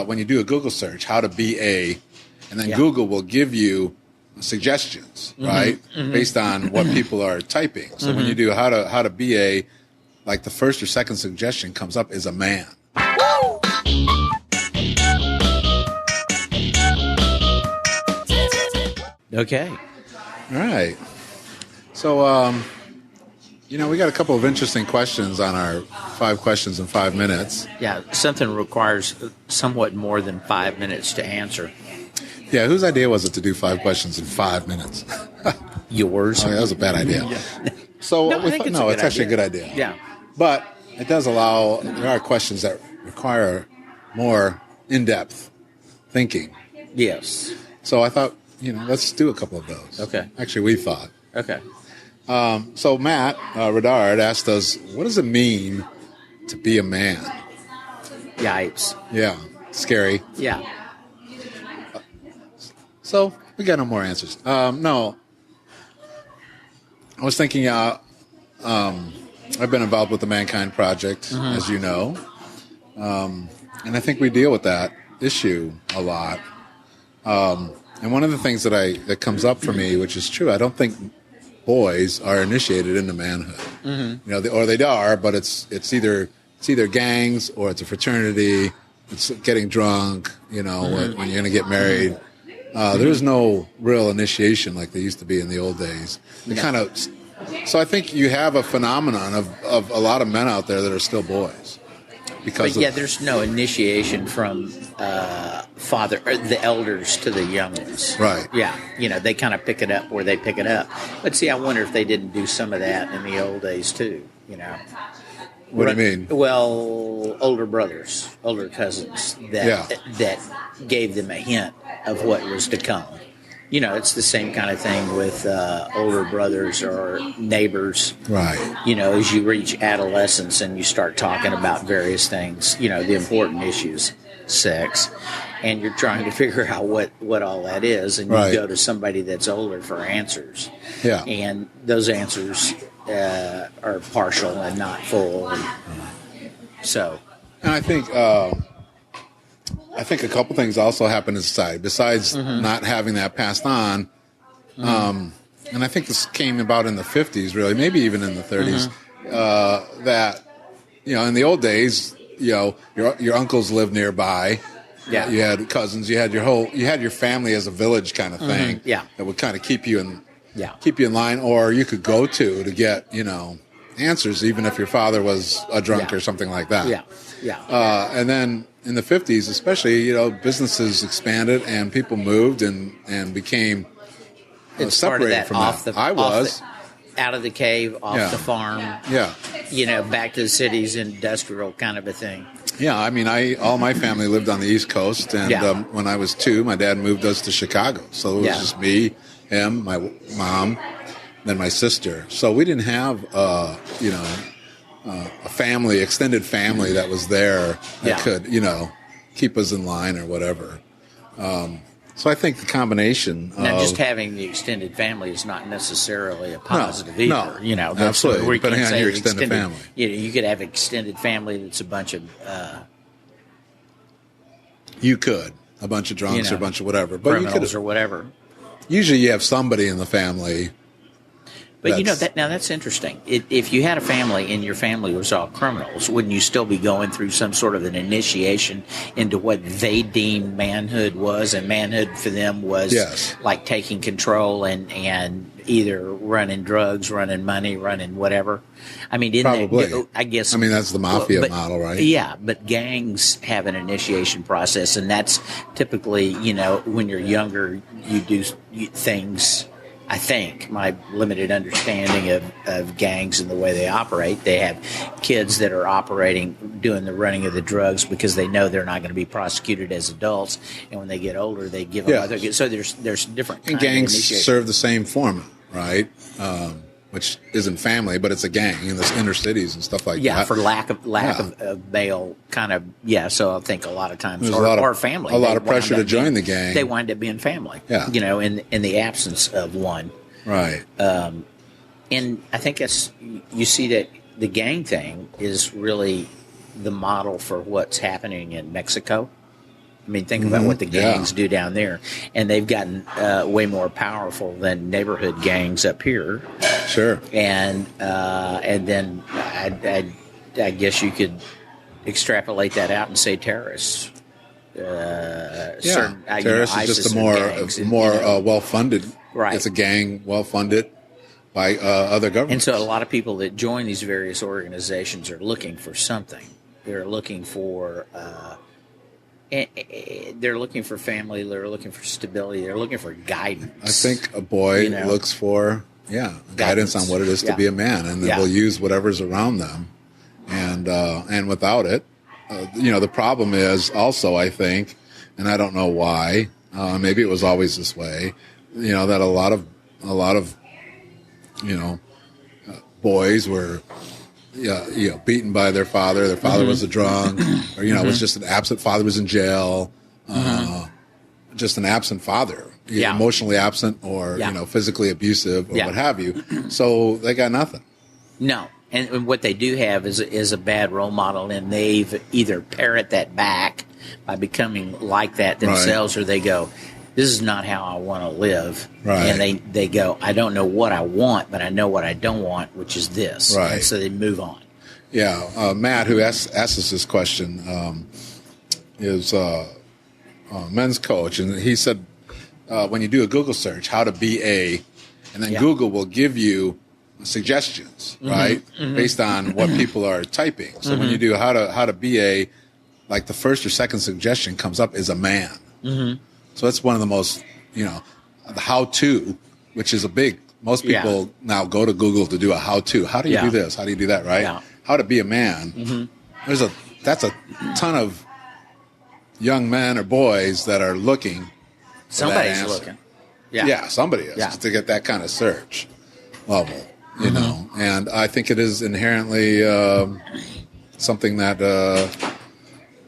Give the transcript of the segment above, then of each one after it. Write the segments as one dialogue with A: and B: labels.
A: when you do a Google search, how to be a, and then
B: Yeah.
A: Google will give you suggestions, right, based on what people are typing. So when you do how to be a, like the first or second suggestion comes up is a man.
B: Okay.
A: All right. So, we got a couple of interesting questions on our 5 questions in 5 minutes.
B: Yeah, something requires somewhat more than 5 minutes to answer.
A: Yeah, whose idea was it to do 5 questions in 5 minutes?
B: Yours.
A: Oh, that was a bad idea. So,
B: No, I think
A: it's actually a good idea.
B: Yeah.
A: But it does allow, there are questions that require more in-depth thinking.
B: Yes.
A: So I thought, let's do a couple of those.
B: Okay.
A: Actually, we thought.
B: Okay.
A: So Matt Redard asked us, what does it mean to be a man?
B: Yipes.
A: Yeah, scary.
B: Yeah.
A: So we got no more answers. No, I was thinking. I've been involved with the Mankind Project, as you know, and I think we deal with that issue a lot. And one of the things that comes up for me, which is true, I don't think boys are initiated into manhood. Or they are, but it's either gangs or it's a fraternity. It's getting drunk. When you're going to get married. There's no real initiation like there used to be in the old days. So I think you have a phenomenon of a lot of men out there that are still boys.
B: There's no initiation from father or the elders to the young ones.
A: Right.
B: Yeah. They kind of pick it up where they pick it up. But see, I wonder if they didn't do some of that in the old days too.
A: What do you mean?
B: Well, older brothers, older cousins that gave them a hint of what was to come. It's the same kind of thing with older brothers or neighbors.
A: Right.
B: As you reach adolescence and you start talking about various things, the important issues, sex, and you're trying to figure out what all that is, and you go to somebody that's older for answers.
A: Yeah.
B: And those answers are partial and not full. And
A: I think a couple things also happen in society besides not having that passed on. And I think this came about in the 50s, really, maybe even in the 30s. That in the old days, your uncles lived nearby.
B: Yeah.
A: You had cousins. You had your family as a village kind of thing.
B: Yeah.
A: That would kind of keep you in line, or you could go to get answers, even if your father was a drunk or something like that.
B: Yeah. Yeah.
A: And then in the 50s, especially, businesses expanded and people moved and became separated from that.
B: Out of the cave, off the farm.
A: Yeah.
B: Back to the cities, industrial kind of a thing.
A: Yeah, I mean, all my family lived on the East Coast, and when I was 2, my dad moved us to Chicago. So it was just me, him, my mom, then my sister. So we didn't have, a family, extended family that was there that could, keep us in line or whatever. So I think the combination
B: now, just having the extended family is not necessarily a positive either.
A: No, absolutely. Depending on your extended family.
B: You could have extended family that's a bunch of...
A: you could. A bunch of drunks or a bunch of whatever. But
B: criminals or whatever.
A: Usually you have somebody in the family...
B: But that's interesting. If you had a family and your family was all criminals, wouldn't you still be going through some sort of an initiation into what they deemed manhood was? And manhood for them was like taking control and either running drugs, running money, running whatever. I mean,
A: probably.
B: I guess.
A: I mean, that's the mafia model, right?
B: Yeah, but gangs have an initiation process, and that's typically, when you're younger, you do things. I think my limited understanding of gangs and the way they operate, they have kids that are doing the running of the drugs because they know they're not going to be prosecuted as adults, and when they get older, they give them other. So there's different.
A: And gangs serve the same form, right? Which isn't family, but it's a gang in the inner cities and stuff like that.
B: Yeah, for lack of bail, kind of. Yeah, so I think a lot and family.
A: A lot of pressure to join the gang.
B: They wind up being family.
A: Yeah,
B: in the absence of one.
A: Right.
B: And I think you see that the gang thing is really the model for what's happening in Mexico. I mean, think about what the gangs do down there, and they've gotten way more powerful than neighborhood gangs up here.
A: Sure.
B: And then I guess you could extrapolate that out and say terrorists.
A: Terrorists is just a more well-funded.
B: Right.
A: It's a gang well-funded by other governments.
B: And so a lot of people that join these various organizations are looking for something. They're looking for family. They're looking for stability. They're looking for guidance.
A: I think a boy looks for guidance on what it is to be a man, and they will use whatever's around them, and without it, the problem is also, I think, and I don't know why. Maybe it was always this way. That a lot of boys were beaten by their father. Their father was a drunk, or was just an absent father, was in jail. Just an absent father, emotionally absent, or physically abusive, or what have you. So they got nothing.
B: No, and what they do have is a bad role model, and they've either parrot that back by becoming like that themselves, or they go, "This is not how I want to live," and they go, "I don't know what I want, but I know what I don't want, which is this," and so they move on.
A: Yeah, Matt, who asked us this question, is men's coach, and he said when you do a Google search, how to be a, and then Google will give you suggestions, right, based on what people are typing. So when you do how to be a, like the first or second suggestion comes up is a man. So that's one of the most, the how-to, which is most people now go to Google to do a how-to. How do you do this? How do you do that, right?
B: Yeah.
A: How to be a man. That's a ton of young men or boys that are looking.
B: Somebody's looking.
A: Yeah, somebody is to get that kind of search level, And I think it is inherently something that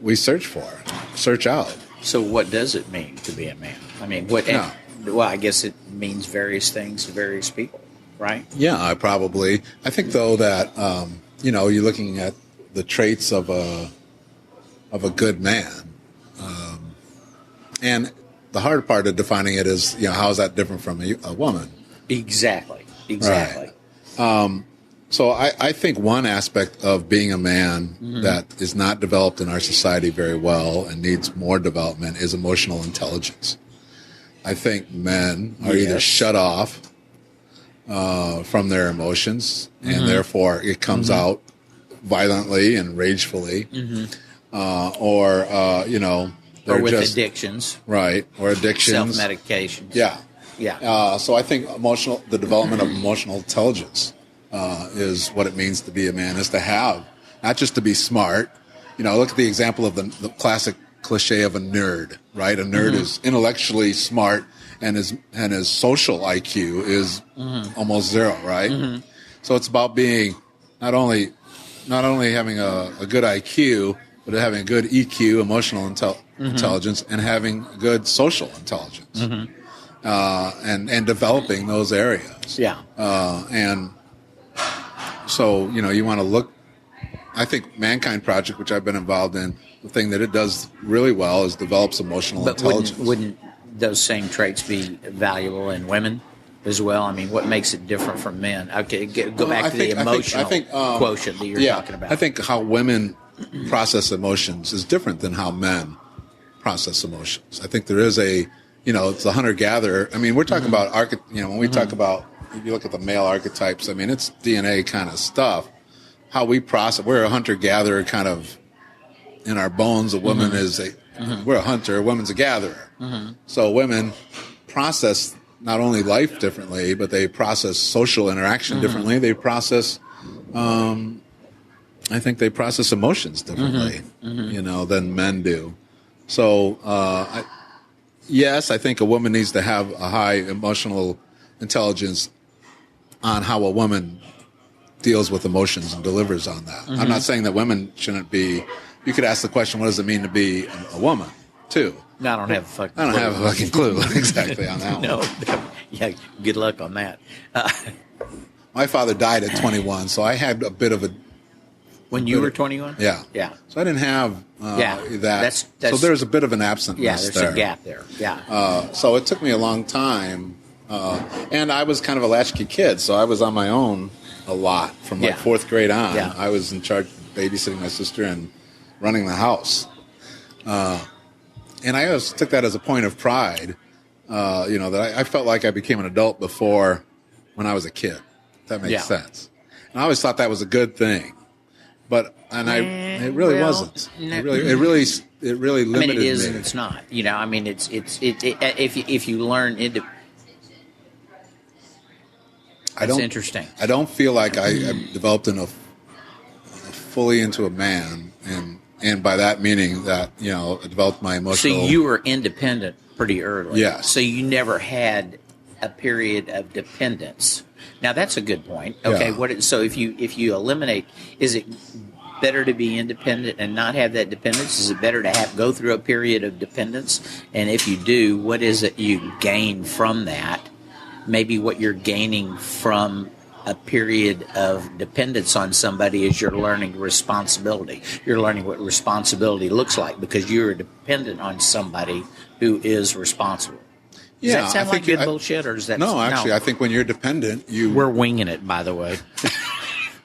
A: we search out.
B: So what does it mean to be a man? I mean, well, I guess it means various things to various people, right?
A: Yeah, I think, though, that, you're looking at the traits of a good man. And the hard part of defining it is, how is that different from a woman?
B: Exactly.
A: Right. So I think one aspect of being a man that is not developed in our society very well and needs more development is emotional intelligence. I think men are either shut off from their emotions, and therefore it comes out violently and ragefully, or
B: or with addictions,
A: right? Or addictions,
B: self-medications.
A: Yeah. So I think the development of emotional intelligence is what it means to be a man, is to have, not just to be smart. Look at the example of the classic cliche of a nerd, right? A nerd is intellectually smart, and his social IQ is almost zero, right? So it's about being not only having a good IQ, but having a good EQ, emotional intelligence, and having good social intelligence, and developing those areas.
B: Yeah.
A: And so, you want to look. I think Mankind Project, which I've been involved in, the thing that it does really well is develops emotional intelligence.
B: Wouldn't those same traits be valuable in women as well? I mean, what makes it different from men? Okay, go back to the emotional quotient that you're talking about.
A: I think how women process emotions is different than how men process emotions. I think there is it's a hunter-gatherer. I mean, we're talking about, when we talk about, if you look at the male archetypes, I mean, it's DNA kind of stuff. How we process, we're a hunter-gatherer kind of in our bones. A woman is we're a hunter, a woman's a gatherer. So women process not only life differently, but they process social interaction differently. They process, I think they process emotions differently, than men do. So, yes, I think a woman needs to have a high emotional intelligence on how a woman deals with emotions and delivers on that. I'm not saying that women shouldn't be. You could ask the question, what does it mean to be a woman, too?
B: No, I don't have a fucking
A: clue exactly on that one.
B: No. Yeah, good luck on that.
A: My father died at 21, so I had a bit of
B: When you were 21?
A: Yeah.
B: Yeah.
A: So I didn't have that.
B: That's,
A: so there's a bit of an absentness
B: yeah, there's
A: there.
B: a gap there. Yeah.
A: So it took me a long time. And I was kind of a latchkey kid, so I was on my own a lot from like fourth grade on.
B: Yeah.
A: I was in charge of babysitting my sister and running the house. And I always took that as a point of pride, that I felt like I became an adult before when I was a kid. If that makes sense. And I always thought that was a good thing. But it really wasn't. It really limited me.
B: I mean, it is and it's not. I mean, if you learn into. That's interesting.
A: I don't feel like I developed fully into a man, and by that meaning that I developed my emotional.
B: So you were independent pretty early.
A: Yes.
B: So you never had a period of dependence. Now that's a good point. Okay.
A: Yeah.
B: So if you eliminate, is it better to be independent and not have that dependence? Is it better to go through a period of dependence? And if you do, what is it you gain from that? Maybe what you're gaining from a period of dependence on somebody is you're learning responsibility. You're learning what responsibility looks like because you're dependent on somebody who is responsible. Does that sound like good bullshit, or is that
A: no? Actually, I think when you're dependent,
B: we're winging it. By the way,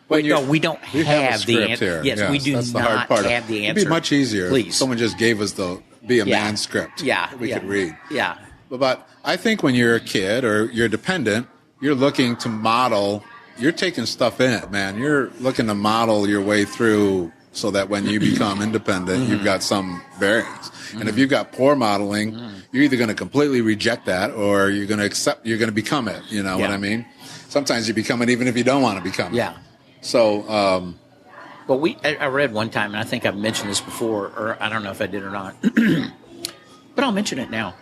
B: we don't have the answer. Yes, we do
A: that's the
B: not
A: hard part.
B: have the answer.
A: It'd be much easier.
B: Please,
A: if someone just gave us the be a man script. We could read.
B: Yeah,
A: but I think when you're a kid or you're dependent, you're looking to model. You're taking stuff in it, man. You're looking to model your way through so that when you become independent, you've got some bearings. And if you've got poor modeling, you're either going to completely reject that or you're going to become it. You know what I mean? Sometimes you become it even if you don't want to become it.
B: Yeah.
A: So,
B: but I read one time, and I think I've mentioned this before, or I don't know if I did or not, but I'll mention it now.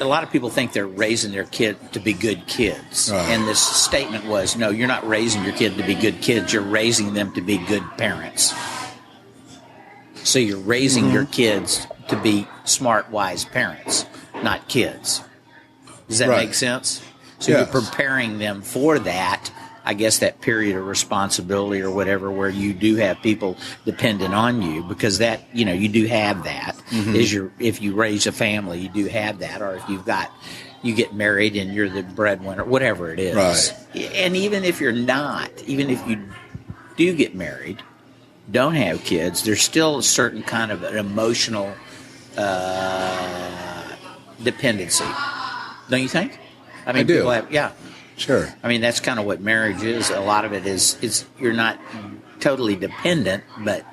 B: A lot of people think they're raising their kid to be good kids.
A: Right.
B: And this statement was, no, you're not raising your kid to be good kids. You're raising them to be good parents. So you're raising your kids to be smart, wise parents, not kids. Does that make sense? So you're preparing them for that, I guess, that period of responsibility or whatever, where you do have people dependent on you, because that, you do have that. If you raise a family, you do have that. Or if you get married and you're the breadwinner, whatever it is.
A: Right.
B: And even if you're not, even if you do get married, don't have kids, there's still a certain kind of an emotional dependency. Don't you think? I mean,
A: I do.
B: People have,
A: sure.
B: I mean, that's kind of what marriage is. A lot of it is you're not totally dependent, but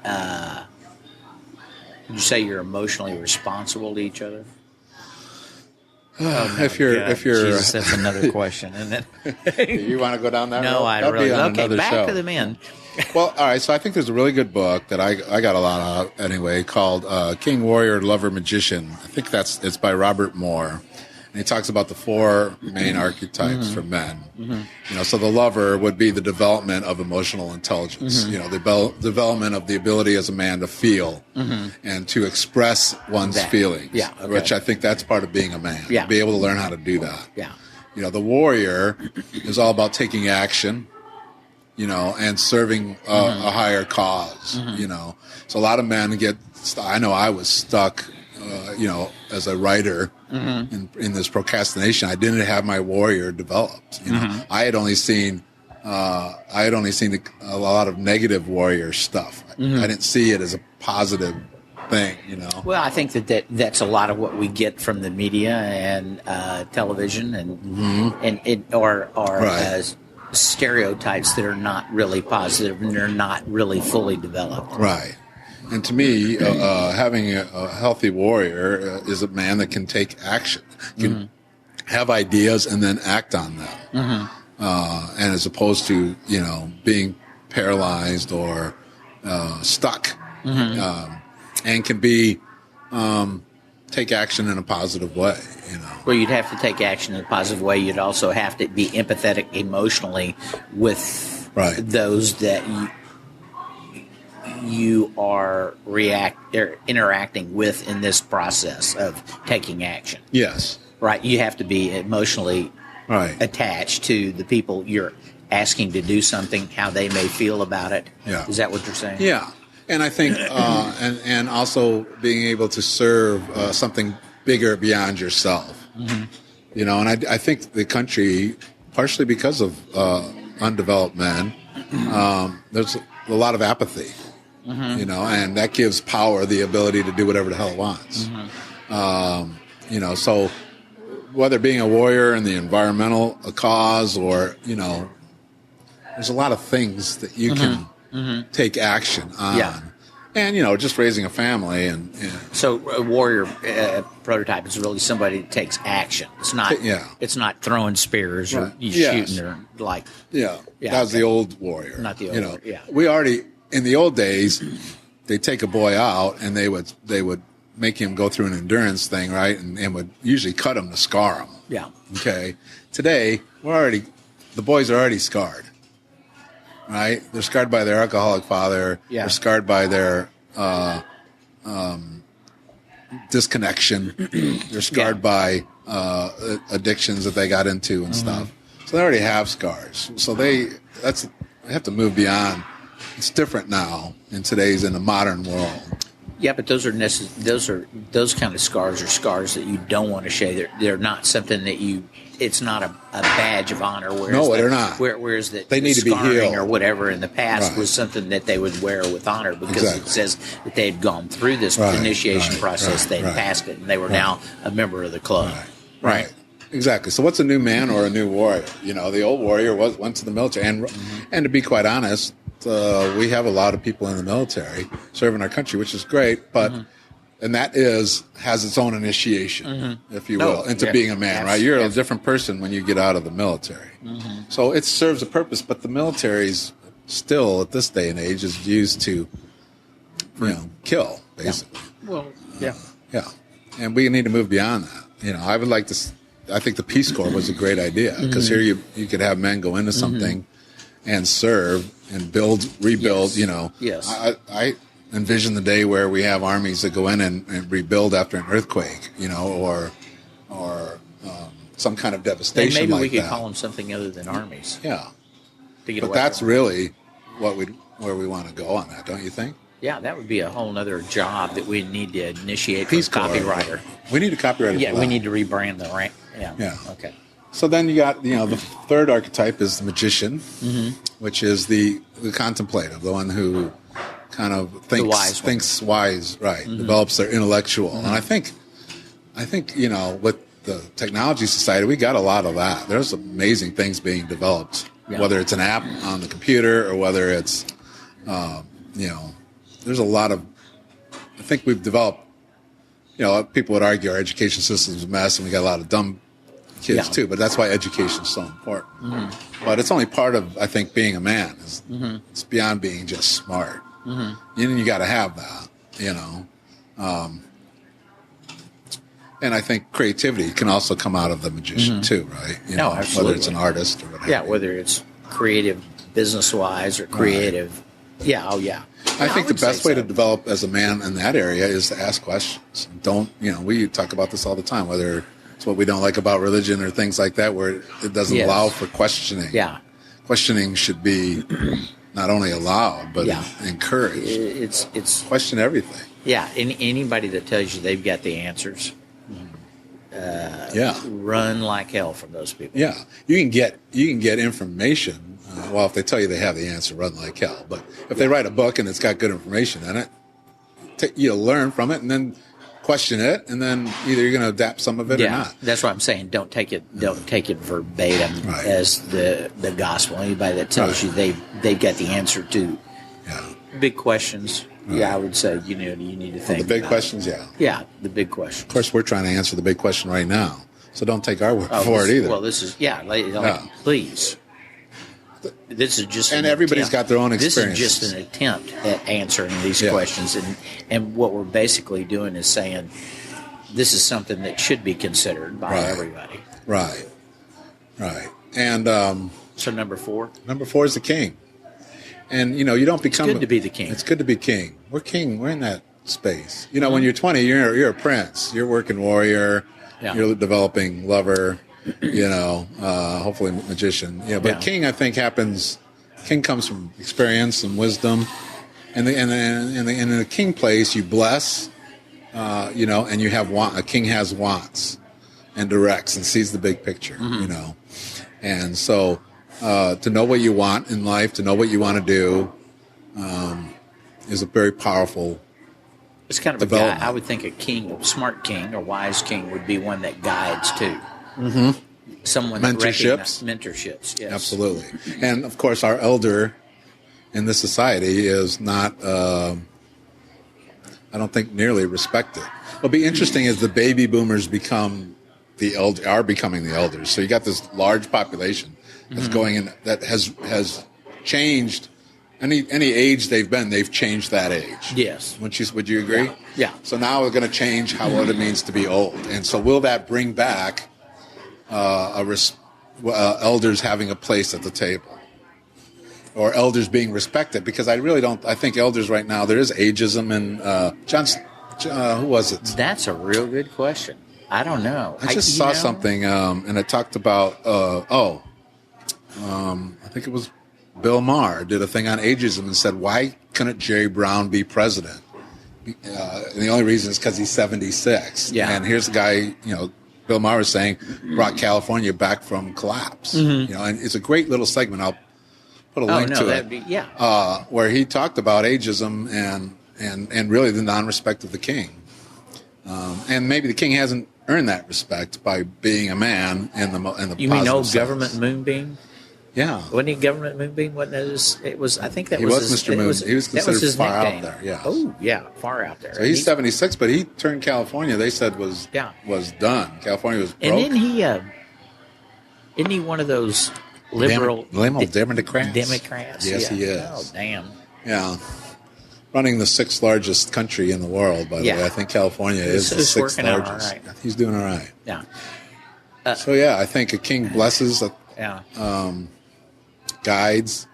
B: would you say you're emotionally responsible to each other?
A: If you're
B: Jesus, that's another question, isn't it?
A: You want to go down that road?
B: No, I really. Okay, back
A: show.
B: to the men.
A: Well, all right. So I think there's a really good book that I got a lot of anyway called King, Warrior, Lover, Magician. I think it's by Robert Moore. And he talks about the 4 main archetypes for men. So the lover would be the development of emotional intelligence. The development of the ability as a man to feel and to express one's feelings.
B: Yeah, okay.
A: Which I think that's part of being a man.
B: Yeah.
A: Be able to learn how to do that.
B: Yeah.
A: The warrior is all about taking action. And serving a higher cause. So a lot of men I know I was stuck. As a writer in this procrastination, I didn't have my warrior developed. I had only seen a lot of negative warrior stuff. I didn't see it as a positive thing.
B: Well, I think that's a lot of what we get from the media and television and stereotypes that are not really positive and they're not really fully developed.
A: Right. And to me, having a healthy warrior is a man that can take action, can have ideas and then act on them. And as opposed to, being paralyzed or stuck, and can be take action in a positive way.
B: Well, you'd have to take action in a positive way. You'd also have to be empathetic emotionally with those that you are interacting with in this process of taking action.
A: Yes.
B: Right. You have to be emotionally attached to the people you're asking to do something, how they may feel about it.
A: Yeah.
B: Is that what you're saying?
A: Yeah, and I think, and also being able to serve something bigger beyond yourself. You know, and I think the country, partially because of undeveloped men, there's a lot of apathy. You know, and that gives power the ability to do whatever the hell it wants. You know, so whether being a warrior in the environmental cause or, you know, there's a lot of things that you can take action on.
B: Yeah.
A: And, you know, just raising a family and
B: So a warrior prototype is really somebody that takes action. It's not.
A: Yeah.
B: It's not throwing spears or
A: Yes.
B: shooting or like.
A: yeah,
B: Yeah,
A: that was
B: okay.
A: the old warrior.
B: Not the old
A: you know,
B: warrior, yeah.
A: We already, in the old days, they'd take a boy out and they would make him go through an endurance thing, right? And would usually cut him to scar him.
B: Yeah.
A: Okay. Today, the boys are already scarred, right? They're scarred by their alcoholic father.
B: Yeah.
A: They're scarred by their disconnection. They're scarred by addictions that they got into and stuff. So they already have scars. So they have to move beyond. It's different now in the modern world.
B: Yeah, but those kind of scars are scars that you don't want to share. They're not something that you. It's not a badge of honor.
A: No, they're not.
B: Whereas that
A: They need to be
B: scarring
A: healed.
B: or whatever in the past
A: Right.
B: was something that they would wear with honor because
A: Exactly.
B: it says that they had gone through this
A: Right,
B: initiation
A: right,
B: process.
A: right,
B: They'd
A: right.
B: passed it, and they were now a member of the club.
A: Right. Exactly. So what's a new man or a new warrior? You know, the old warrior went to the military, and to be quite honest, we have a lot of people in the military serving our country, which is great, but. And that has its own initiation, if you will, into being a man, right? You're a different person when you get out of the military. So it serves a purpose, but the military's still, at this day and age, is used to, kill, basically.
B: Well, yeah.
A: Yeah. And we need to move beyond that. You know, I would like to, I think the Peace Corps was a great idea because here you could have men go into something and serve and rebuild,
B: Yes.
A: you know.
B: Yes.
A: I envision the day where we have armies that go in and rebuild after an earthquake, you know, or some kind of
B: And
A: devastation
B: maybe
A: like
B: we could
A: that.
B: call them something other than armies.
A: Yeah.
B: To get
A: But
B: away
A: that's
B: from.
A: really where we want to go on that, don't you think?
B: Yeah, that would be a whole other job that we need to initiate for
A: Peace
B: a
A: Corps.
B: copywriter.
A: We need a copywriter.
B: Yeah,
A: for
B: we
A: that.
B: need to rebrand the rank. Yeah.
A: Yeah.
B: Okay.
A: So then you got, the third archetype is the magician, which is the contemplative, the one who kind of thinks wise, right? Develops their intellectual. And I think, with the technology society, we got a lot of that. There's amazing things being developed, whether it's an app on the computer or whether it's, there's a lot of, I think we've developed, people would argue our education system is a mess and we got a lot of dumb kids too, but that's why education is so important. But it's only part of, I think, being a man. It's beyond being just smart. You got to have that, and I think creativity can also come out of the magician too, right?
B: Absolutely.
A: Whether it's an artist or whatever.
B: Yeah, whether it's creative business-wise or creative. Right. Yeah, oh yeah.
A: I think the best way to develop as a man in that area is to ask questions. We talk about this all the time, whether it's what we don't like about religion or things like that, where it doesn't allow for questioning.
B: Yeah.
A: Questioning should be not only allowed, but encouraged.
B: It's
A: question everything.
B: Yeah, anybody that tells you they've got the answers, run like hell from those people.
A: Yeah, you can get information. If they tell you they have the answer, run like hell. But if they write a book and it's got good information in it, you'll learn from it and then question it, and then either you're going to adapt some of it or not.
B: That's what I'm saying. Don't take it verbatim as the gospel. Anybody that tells you they've got the answer to big questions. Right. Yeah, I would say you need to think
A: the big
B: about
A: questions.
B: It. Yeah, the big questions.
A: Of course, we're trying to answer the big question right now, so don't take our word for it either.
B: Well, this is please. This is just
A: everybody's got their own experience.
B: This is just an attempt at answering these questions, and what we're basically doing is saying this is something that should be considered by everybody.
A: Right. And
B: so number 4.
A: Number 4 is the king, and you don't become.
B: It's good to be the king.
A: It's good to be king. We're king. We're in that space. When you're 20, you're a prince. You're working warrior. Yeah. You're developing lover. hopefully magician. Yeah, but
B: Yeah.
A: king, I think, happens. King comes from experience and wisdom, and in the king place, you bless, and you have a king has wants and directs and sees the big picture, and so to know what you want in life, to know what you want to do, is a very powerful.
B: It's kind of a guide. I would think a smart king or wise king would be one that guides too. Mm-hmm. Someone mentorships. Yes,
A: absolutely. And of course, our elder in this society is not, I don't think, nearly respected. What'll be interesting is the baby boomers are becoming the elders. So you got this large population that's going in that has changed. Any age they've changed that age.
B: Yes.
A: Would you agree?
B: Yeah.
A: So now we're going to change what it means to be old. And so will that bring back elders having a place at the table, or elders being respected? Because I think elders right now, there is ageism, and who was it?
B: That's a real good question. I don't know.
A: I just saw something, and it talked about, I think it was Bill Maher did a thing on ageism and said, why couldn't Jerry Brown be president? And the only reason is because he's 76.
B: Yeah.
A: And here's the guy, Bill Maher was saying, brought California back from collapse. And it's a great little segment. I'll put a link to it. Where he talked about ageism and really the non-respect of the king. And maybe the king hasn't earned that respect by being a man in the
B: You mean old
A: sense.
B: government moonbeam?
A: Yeah.
B: Wasn't he government moonbeam? Wasn't it was I think that
A: he
B: was
A: Mr. Moon. He was considered far out there. Yeah.
B: Oh, yeah, far out there.
A: So he's 76, but he turned California. They said was done. California was broke.
B: And isn't he one of those liberal
A: Democrats?
B: Democrats.
A: Yes, he is.
B: Oh, damn.
A: Yeah. Running the sixth largest country in the world, by the way. I think California is the sixth largest.
B: All right.
A: He's doing all right.
B: Yeah.
A: So I think a king blesses. Guides,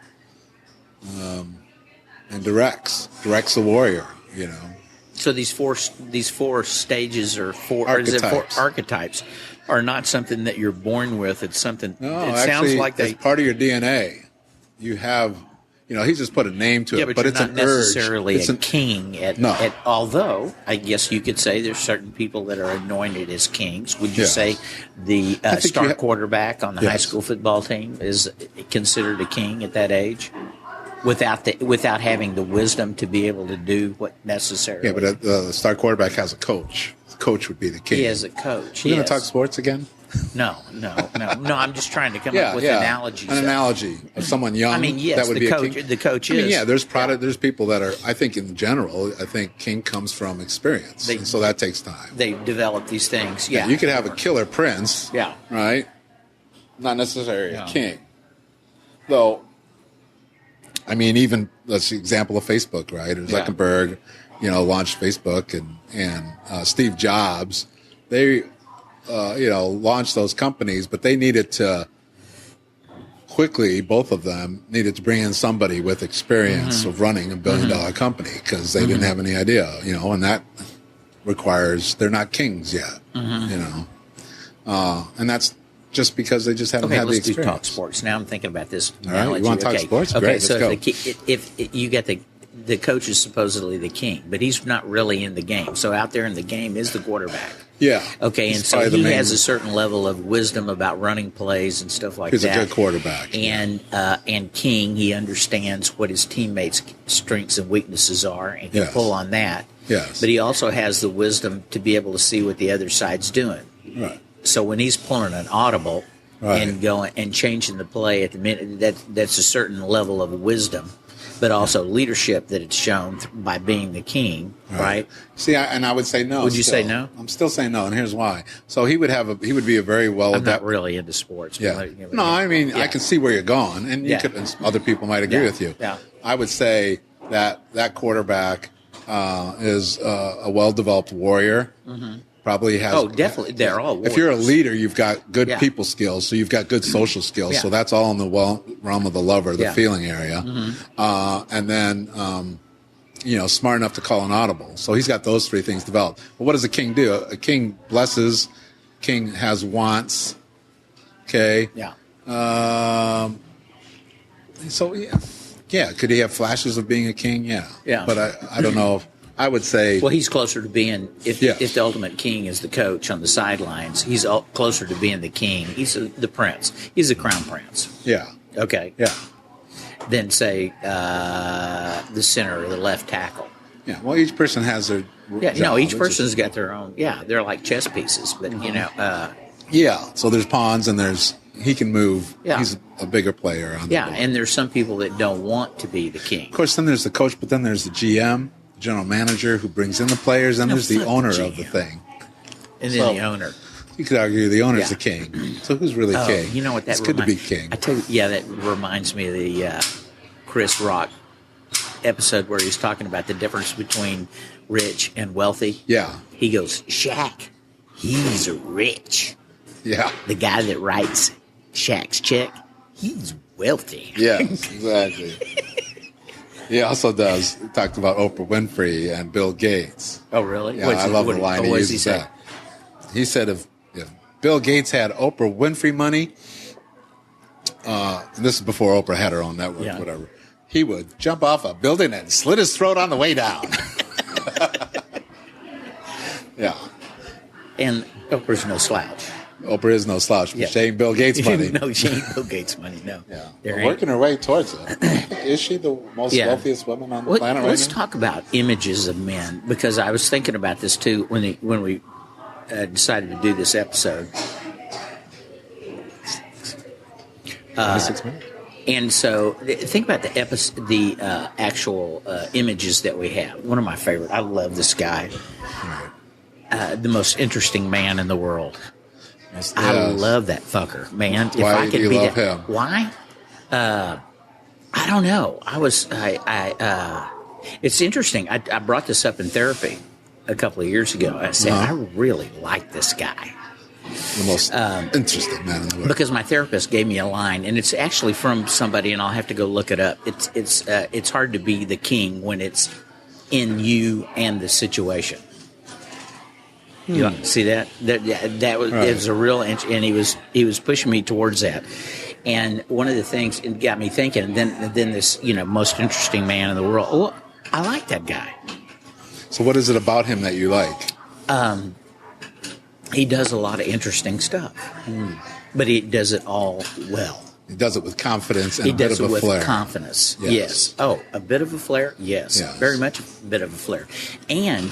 A: and directs a warrior.
B: So these four stages or archetypes are not something that you're born with. It's something.
A: No,
B: it
A: actually,
B: sounds like
A: it's part of your DNA. You have. He's just put a name to it,
B: but
A: it's
B: not
A: an
B: necessarily
A: urge.
B: a king. Although I guess you could say there's certain people that are anointed as kings. Would you say the star quarterback on the high school football team is considered a king at that age, without having the wisdom to be able to do what necessarily?
A: Yeah, but the star quarterback has a coach. The coach would be the king.
B: He has a coach.
A: We're going to talk sports again.
B: No. I'm just trying to come up with analogies.
A: An analogy of someone young.
B: I mean, yes,
A: that would be
B: coach.
A: A king.
B: The coach is.
A: There's people that are. I think in general, king comes from experience, and so that takes time.
B: They develop these things. Yeah,
A: you could have a killer prince.
B: Yeah,
A: right. Not necessarily a king, though. I mean, even that's the example of Facebook, right? Or Zuckerberg, launched Facebook, and Steve Jobs. They. Launched those companies, but they needed to quickly, both of them needed to bring in somebody with experience of running a billion-dollar company because they didn't have any idea, and that requires, they're not kings yet, and that's just because they just haven't had the experience.
B: Let's do talk sports. Now I'm thinking about this analogy.
A: All right, you want to talk sports?
B: Okay,
A: Great,
B: so
A: let's go.
B: if you get the coach is supposedly the king, but he's not really in the game. So out there in the game is the quarterback.
A: Yeah.
B: Okay, and so he has a certain level of wisdom about running plays and stuff like that.
A: He's a good quarterback.
B: And King, he understands what his teammates' strengths and weaknesses are and can pull on that.
A: Yes.
B: But he also has the wisdom to be able to see what the other side's doing.
A: Right.
B: So when he's pulling an audible and going and changing the play at the minute, that's a certain level of wisdom. But also leadership that it's shown by being the king, right?
A: See, I would say no.
B: Would you say no?
A: I'm still saying no, and here's why. So he would be a very well.
B: I'm not really into sports.
A: Yeah. No, I mean I can see where you're going, and you could. And other people might agree with you.
B: Yeah.
A: I would say that quarterback is a well-developed warrior. Mm-hmm. Probably has.
B: Oh, definitely. They're all warriors.
A: If you're a leader, you've got good people skills, so you've got good social skills.
B: Yeah.
A: So that's all in the realm of the lover, the feeling area. Mm-hmm. And then, smart enough to call an audible. So he's got those three things developed. But what does a king do? A king blesses. King has wants. Okay.
B: Yeah.
A: So yeah. Could he have flashes of being a king? Yeah.
B: Yeah.
A: But I don't know. I would say.
B: Well, he's closer to being if the ultimate king is the coach on the sidelines. He's closer to being the king. He's the prince. He's the crown prince.
A: Yeah.
B: Okay.
A: Yeah.
B: Than say the center or the left tackle.
A: Yeah. Well, each person has their.
B: Yeah.
A: job.
B: No, each person's got their own. Yeah, they're like chess pieces, but
A: Yeah. So there's pawns and he can move.
B: Yeah.
A: He's a bigger player on the board.
B: and there's some people that don't want to be the king.
A: Of course, then there's the coach, but then there's the GM, general manager, who brings in the players, and there's the
B: fuck
A: owner
B: the
A: of the
B: GM.
A: thing.
B: And then the owner.
A: You could argue the owner's
B: Yeah.
A: the king. So who's really king?
B: You know what that
A: It's good to be king.
B: I tell you, that reminds me of the Chris Rock episode where he's talking about the difference between rich and wealthy.
A: Yeah.
B: He goes, Shaq, he's rich.
A: Yeah.
B: The guy that writes Shaq's check, he's wealthy.
A: Yes, exactly. He also talked about Oprah Winfrey and Bill Gates.
B: Oh, really?
A: Yeah, I love the line he
B: what does
A: uses.
B: he say?
A: That. He said if Bill Gates had Oprah Winfrey money, this is before Oprah had her own network, whatever, he would jump off a building and slit his throat on the way down. Yeah.
B: And Oprah's no slouch.
A: Oprah is no slouch, but she ain't Bill Gates money.
B: No, she ain't Bill Gates money, no.
A: Yeah.
B: There
A: We're
B: ain't.
A: working her way towards it. Is she the most wealthiest woman on the planet right
B: Let's
A: now?
B: talk about images of men, because I was thinking about this too when we decided to do this episode.
A: 26 minutes.
B: And so, think about the actual images that we have. One of my favorite. I love this guy. The most interesting man in the world.
A: Yes.
B: I love that fucker, man. If
A: Why
B: I
A: do
B: could
A: you
B: be
A: love
B: that,
A: him?
B: Why? I don't know. It's interesting. I brought this up in therapy a couple of years ago. I said, I really like this guy.
A: The most interesting man in the world.
B: Because my therapist gave me a line, and it's actually from somebody, and I'll have to go look it up. It's hard to be the king when it's in you and the situation. You see that? That was
A: Right.
B: It was a real, and he was pushing me towards that. And one of the things it got me thinking. And then this most interesting man in the world. Oh, I like that guy.
A: So what is it about him that you like?
B: He does a lot of interesting stuff, but he does it all well.
A: He does it with confidence and
B: He
A: a bit
B: does
A: of
B: it
A: a
B: with
A: flair.
B: confidence.
A: Yes.
B: Yes. Oh, a bit of a flair? Yes.
A: Yes.
B: Very much a bit of a flair. And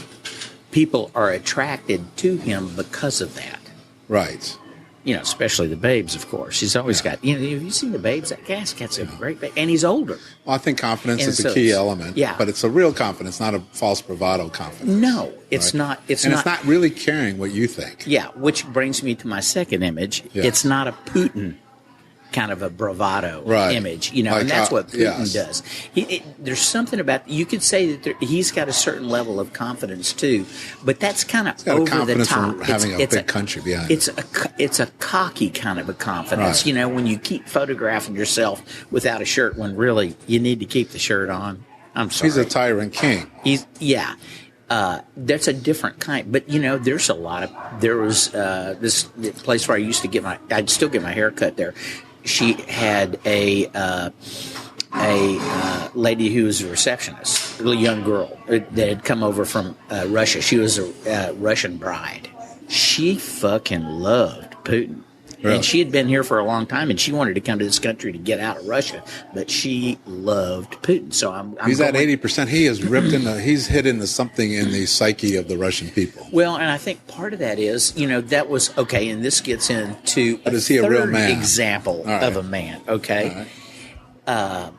B: people are attracted to him because of that.
A: Right.
B: Especially the babes, of course. He's always got, have you seen the babes? That guy's got some great babes. And he's older.
A: Well, I think confidence
B: And
A: is
B: so
A: a key
B: it's-
A: element.
B: yeah.
A: But it's a real confidence, not a false bravado confidence.
B: No, it's
A: Right.
B: not. It's
A: and
B: not.
A: it's not really caring what you think.
B: Yeah, which brings me to my second image.
A: Yes.
B: It's not a Putin kind of a bravado
A: Right.
B: image,
A: Like,
B: and that's what Putin
A: yes.
B: does. There's something about, you could say that he's got a certain level of confidence too, but that's kind of
A: got a
B: over the
A: confidence
B: top.
A: from having a big country behind
B: it's a cocky kind of a confidence,
A: Right.
B: when you keep photographing yourself without a shirt when really you need to keep the shirt on. I'm sorry.
A: He's a tyrant king.
B: That's a different kind, but there's a lot of. There was this place where I'd still get my hair cut there. She had a lady who was a receptionist, a young girl that had come over from Russia. She was a Russian bride. She fucking loved Putin.
A: Really?
B: And she had been here for a long time, and she wanted to come to this country to get out of Russia, but she loved Putin. So I'm
A: He's at
B: going,
A: 80%. He is ripped into. He's hit into something in the psyche of the Russian people.
B: Well, and I think part of that is, that was okay, and this gets into
A: But is he a real
B: third
A: man?
B: example
A: All right.
B: of a man. Okay,
A: All right.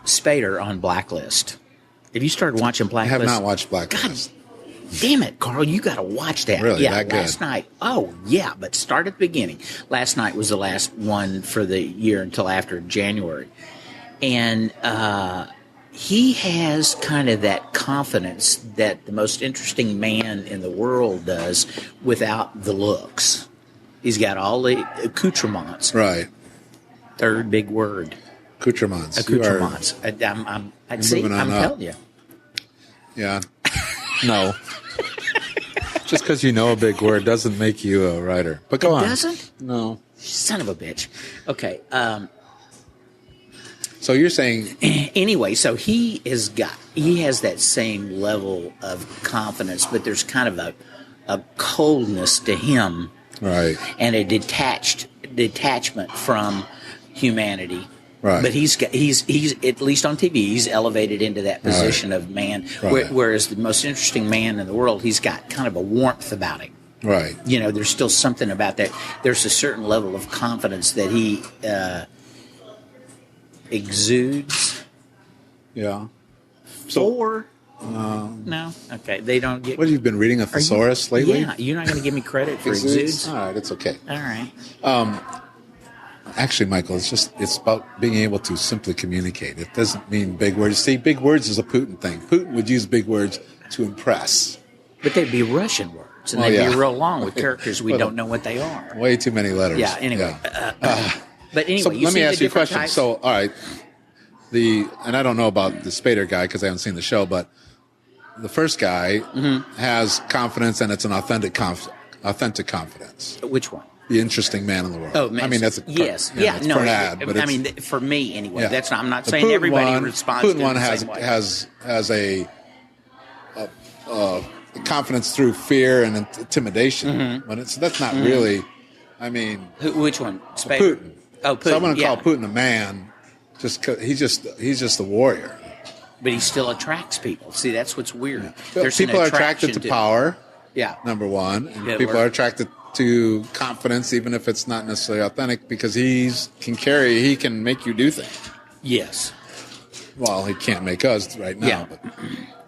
B: Spader on Blacklist. Have you started watching
A: I
B: Blacklist?
A: have not watched Blacklist.
B: Damn it, Carl, you got to watch that.
A: Really?
B: Yeah,
A: That good?
B: last night. Oh, yeah, but start at the beginning. Last night was the last one for the year until after January. And he has kind of that confidence that the most interesting man in the world does without the looks. He's got all the accoutrements.
A: Right.
B: Third big word.
A: Accoutrements.
B: Accoutrements.
A: moving on
B: I'm
A: up.
B: telling you.
A: Yeah. No. Just because you know a big word doesn't make you a writer. But go on.
B: Doesn't?
A: No.
B: son of a bitch. Okay.
A: So you're saying,
B: Anyway, so he has that same level of confidence, but there's kind of a coldness to him,
A: right?
B: and a detachment from humanity.
A: Right.
B: But he's at least on TV, he's elevated into that position of man.
A: Right.
B: Whereas the most interesting man in the world, he's got kind of a warmth about him.
A: Right.
B: You know, there's still something about that. There's a certain level of confidence that he exudes.
A: Yeah.
B: No, okay, they don't get.
A: What have you been reading a thesaurus lately?
B: Yeah, you're not going to give me credit for exudes.
A: All right, it's okay.
B: All right.
A: Actually, Michael, it's about being able to simply communicate. It doesn't mean big words. See, big words is a Putin thing. Putin would use big words to impress.
B: But they'd be Russian words, and they'd be real long with characters we don't know what they are.
A: Way too many letters.
B: Yeah. Anyway. But anyway,
A: so let me ask you a question.
B: Types?
A: So, all right, and I don't know about the Spader guy because I haven't seen the show, but the first guy has confidence, and it's an authentic confidence.
B: Which one?
A: The interesting man in the world.
B: Oh, man.
A: I mean, that's
B: yes,
A: for an ad. But
B: I mean, for me anyway.
A: Yeah.
B: That's not. I'm not
A: the
B: saying
A: Putin
B: everybody
A: one,
B: responds
A: Putin
B: to it
A: one
B: the same way.
A: has a confidence through fear and intimidation. When that's not really. I mean,
B: which one?
A: Putin.
B: Oh, Putin.
A: So I'm going to call Putin a man. He's just a warrior.
B: But he still attracts people. See, that's what's weird.
A: Yeah.
B: There's
A: People are attracted to power.
B: Yeah.
A: Number one, and
B: Hitler.
A: people are attracted to confidence, even if it's not necessarily authentic, because he can make you do things.
B: Yes.
A: Well, he can't make us right now,
B: Yeah.
A: but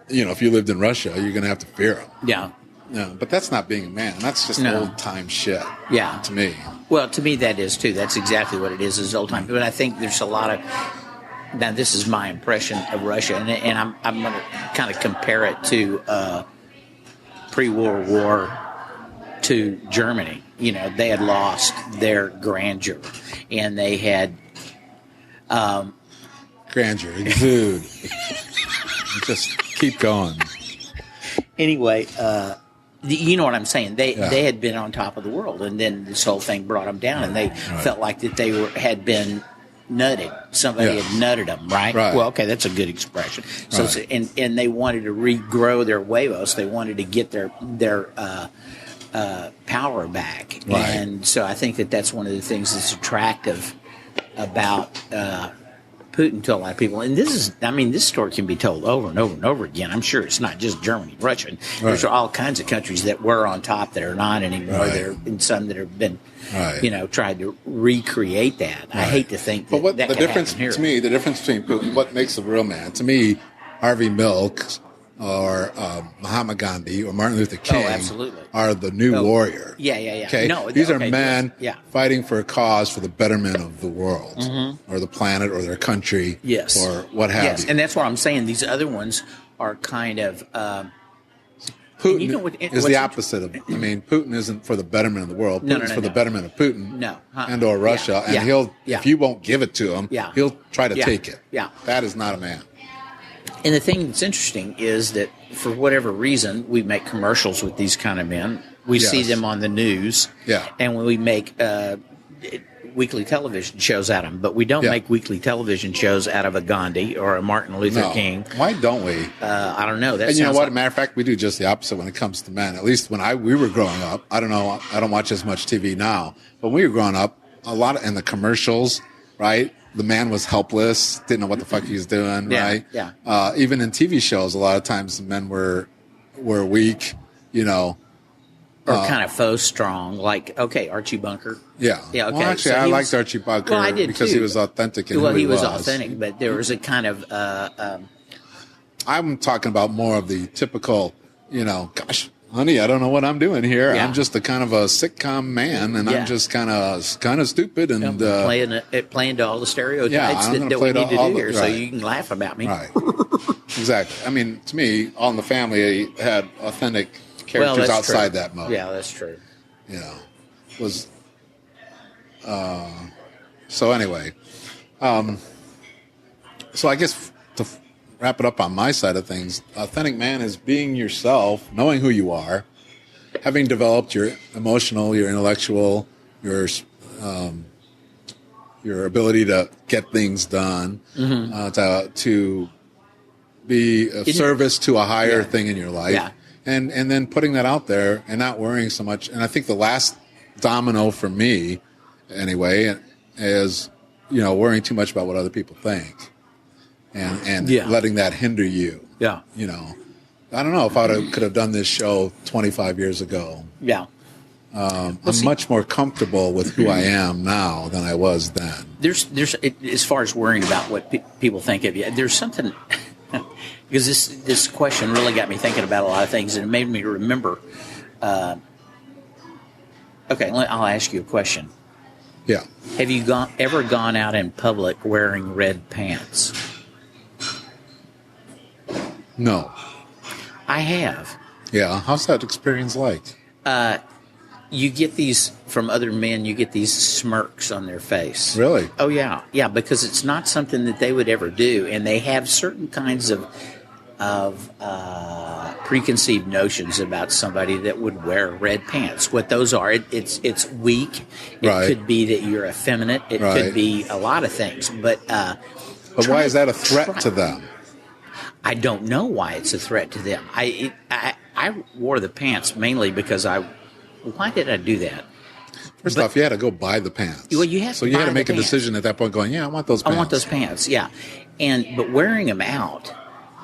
A: if you lived in Russia, you're going to have to fear him.
B: Yeah.
A: No, but that's not being a man. That's just old time shit.
B: Yeah.
A: To me.
B: Well, to me that is too. That's exactly what it is old time. But I think there's a lot of. Now, this is my impression of Russia, and I'm going to kind of compare it to pre-World War to Germany. They had lost their grandeur, and they had
A: grandeur, exude. Just keep going.
B: Anyway, you know what I'm saying? They had been on top of the world, and then this whole thing brought them down, and they felt like that they had been nutted. Somebody had nutted them, right? Well, okay, that's a good expression. So, and they wanted to regrow their huevos. They wanted to get their power back, and so I think that's one of the things that's attractive about Putin to a lot of people. And this story can be told over and over and over again. I'm sure it's not just Germany, Russia. There's all kinds of countries that were on top that are not anymore. There and some that have been, tried to recreate that. I hate to think that.
A: But
B: that
A: the
B: could
A: difference
B: happen here.
A: to me, the difference between Putin, what makes a real man, to me, Harvey Milk or Mahatma Gandhi or Martin Luther King are the new warrior.
B: Yeah.
A: Okay?
B: No,
A: these are men
B: yes.
A: fighting for a cause for the betterment of the world or the planet or their country or what have you.
B: And that's what I'm saying. These other ones are kind of...
A: Putin is the opposite of... I mean, Putin isn't for the betterment of the world. Putin's for the betterment of Putin and or Russia. And he'll, if you won't give it to him, he'll try to take it.
B: Yeah.
A: That is not a man.
B: And the thing that's interesting is that for whatever reason, we make commercials with these kind of men. We see them on the news.
A: Yeah.
B: And when we make weekly television shows out of them. But we don't make weekly television shows out of a Gandhi or a Martin Luther King.
A: Why don't we?
B: I don't know.
A: And you know what? Matter of fact, we do just the opposite when it comes to men. At least when we were growing up. I don't know. I don't watch as much TV now. But when we were growing up, a lot in the commercials, right? The man was helpless, didn't know what the fuck he was doing, right?
B: Yeah.
A: Even in TV shows, a lot of times the men were weak,
B: Or kind of faux strong, like, Archie Bunker.
A: Yeah.
B: Yeah, okay.
A: Well, actually, I liked Archie Bunker
B: I did
A: because
B: too.
A: he was authentic in who
B: he was authentic, but there was a kind of...
A: I'm talking about more of the typical, gosh, honey, I don't know what I'm doing here. I'm just a kind of a sitcom man, and I'm just kind of stupid and
B: playing to all the stereotypes that we need to do here, so you can laugh about me.
A: Right. Exactly. I mean, to me, All in the Family had authentic characters outside that mode.
B: Yeah, that's true.
A: So anyway, so I guess to wrap it up on my side of things, authentic man is being yourself, knowing who you are, having developed your emotional, your intellectual, your your ability to get things done, to be of service to a higher thing in your life, and then putting that out there and not worrying so much. And I think the last domino for me, anyway, is worrying too much about what other people think, and letting that hinder you.
B: Yeah.
A: I don't know if I could have done this show 25 years ago.
B: Yeah.
A: I'm much more comfortable with who I am now than I was then.
B: There's as far as worrying about what people think of you, there's something, because this question really got me thinking about a lot of things, and it made me remember. Okay, I'll ask you a question.
A: Yeah.
B: Have you ever gone out in public wearing red pants?
A: No.
B: I have.
A: Yeah. How's that experience like?
B: You get these from other men. You get these smirks on their face.
A: Really?
B: Oh yeah, because it's not something that they would ever do, and they have certain kinds of preconceived notions about somebody that would wear red pants. What those are, it's weak. It could be that you're effeminate. It could be a lot of things. But
A: why is that a threat to them?
B: I don't know why it's a threat to them. I wore the pants mainly because why did I do that?
A: First off, you had to go buy the pants.
B: Well, you had
A: to make a decision at that point going, I want those pants.
B: I want those pants, yeah. But wearing them out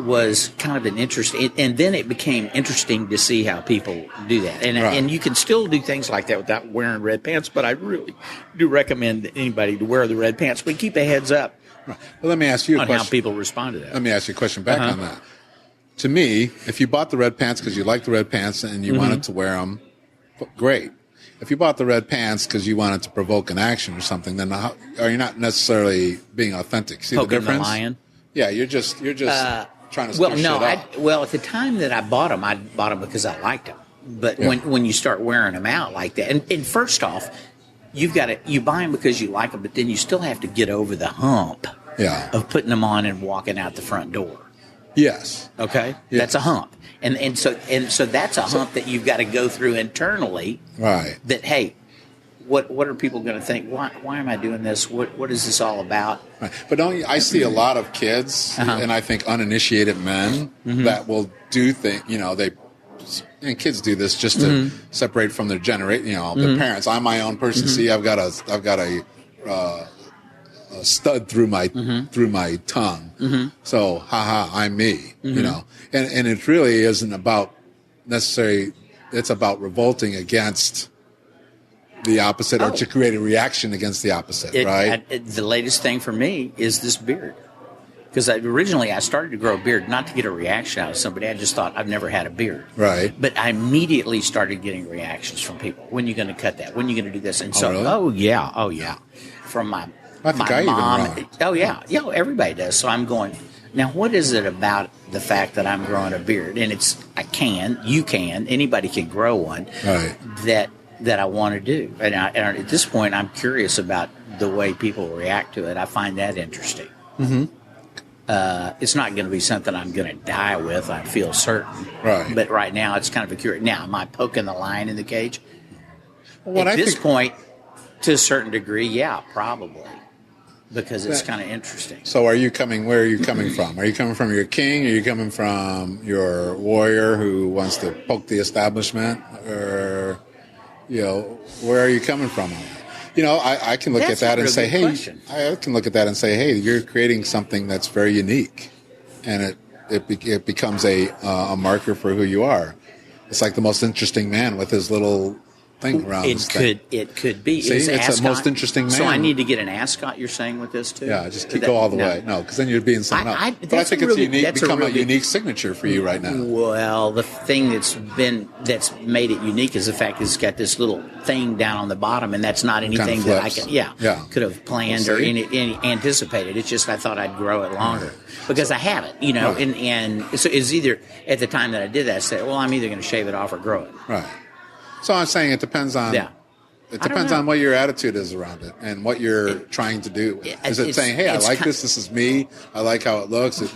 B: was kind of an interesting, and then it became interesting to see how people do that. And you can still do things like that without wearing red pants, but I really do recommend anybody to wear the red pants. But keep a heads up.
A: Right. Well, let me ask you a question.
B: On how people respond to that.
A: Let me ask you a question back on that. To me, if you bought the red pants because you liked the red pants and you wanted to wear them, great. If you bought the red pants because you wanted to provoke an action or something, then are you not necessarily being authentic? See
B: Poking
A: the difference?
B: The lion?
A: Yeah, you're just trying to stir shit up.
B: At the time that I bought them because I liked them. But when you start wearing them out like that, and first off, you buy them because you like them, but then you still have to get over the hump of putting them on and walking out the front door.
A: Yes.
B: Okay? Yes. That's a hump. And so that's a hump that you've got to go through internally.
A: Right.
B: That, hey, what are people going to think? Why am I doing this? What is this all about?
A: Right. But I see a lot of kids and I think uninitiated men that will do things, and kids do this just to separate from their generation, their parents. I'm my own person. See, I've got a stud through my tongue. So, I'm me, and it really isn't about necessarily. It's about revolting against the opposite or to create a reaction against the opposite, right?
B: The latest thing for me is this beard. Because originally I started to grow a beard not to get a reaction out of somebody. I just thought I've never had a beard.
A: Right.
B: But I immediately started getting reactions from people. When are you going to cut that? When are you going to do this? And so,
A: really?
B: oh yeah. From my mom.
A: Even
B: oh yeah. Everybody does. So I'm going, now what is it about the fact that I'm growing a beard? And you can, anybody can grow one.
A: Right.
B: That I want to do. And at this point I'm curious about the way people react to it. I find that interesting. It's not going to be something I'm going to die with, I feel certain.
A: Right.
B: But right now, it's kind of a curiosity. Now, am I poking the lion in the cage?
A: Well,
B: At this point, to a certain degree, yeah, probably. Because it's kind of interesting.
A: So where are you coming from? Are you coming from your king? Are you coming from your warrior who wants to poke the establishment? Or, where are you coming from on that? I can look at that and say, I can look at that and say, hey, you're creating something that's very unique, and it becomes a marker for who you are. It's like the most interesting man with his little thing around his thing.
B: It could be.
A: See, it's the most interesting man.
B: So I need to get an ascot, you're saying, with this, too?
A: Yeah, just go all the way. No, because then you're being someone else. But I think it's become a unique signature for you right now.
B: Well, the thing that's made it unique is the fact that it's got this little thing down on the bottom, and that's not anything that I could have planned or any anticipated. It's just I thought I'd grow it longer. Because I haven't,
A: Right.
B: and so it's either, at the time that I did that, I said, well, I'm either going to shave it off or grow it.
A: Right. So I'm saying it depends on on what your attitude is around it and what you're trying to do. Is it saying, hey, I like this. This is me. I like how it looks. It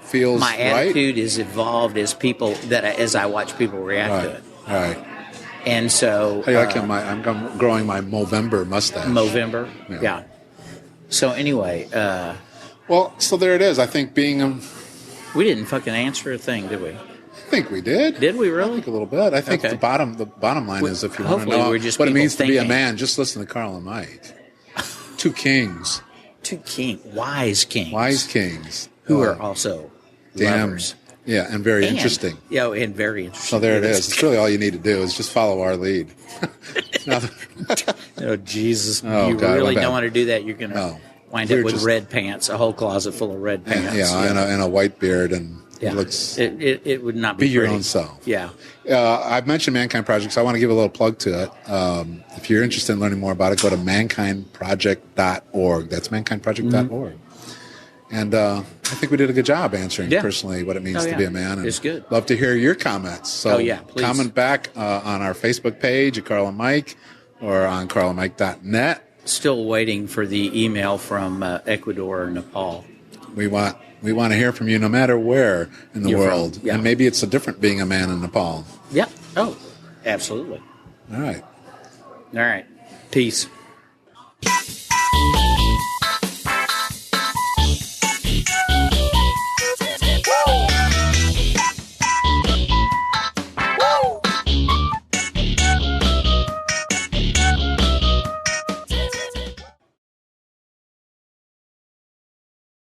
A: feels
B: my
A: right.
B: attitude is evolved as I watch people react to it.
A: Right.
B: And so...
A: How do you like I'm growing my Movember mustache.
B: Movember? Yeah. So anyway...
A: well, so there it is. I think being...
B: we didn't fucking answer a thing, did we?
A: I think we did.
B: Did we really?
A: I think a little bit. I think the bottom line is, if you want to know what it means to be a man, just listen to Carl and Mike. Two kings.
B: Wise kings.
A: Wise kings.
B: Who are also lovers.
A: Yeah, and very interesting.
B: Yeah, and very interesting.
A: So there it is. It's really all you need to do is just follow our lead.
B: Oh, Jesus.
A: Oh,
B: you
A: God,
B: really don't want to do that. You're going to wind up with
A: just
B: red pants, a whole closet full of red pants.
A: And a white beard, and
B: it would not be
A: your own self.
B: Yeah.
A: I've mentioned Mankind Project, so I want to give a little plug to it. If you're interested in learning more about it, go to mankindproject.org. That's mankindproject.org. And I think we did a good job answering personally what it means to be a man. And
B: it's good.
A: Love to hear your comments. So
B: please.
A: Comment back on our Facebook page at Carl and Mike or on carlandmike.net.
B: Still waiting for the email from Ecuador or Nepal.
A: We want to hear from you no matter where in the world.
B: Yeah.
A: And maybe it's different being a man in Nepal.
B: Yeah. Oh, absolutely.
A: All right.
B: Peace.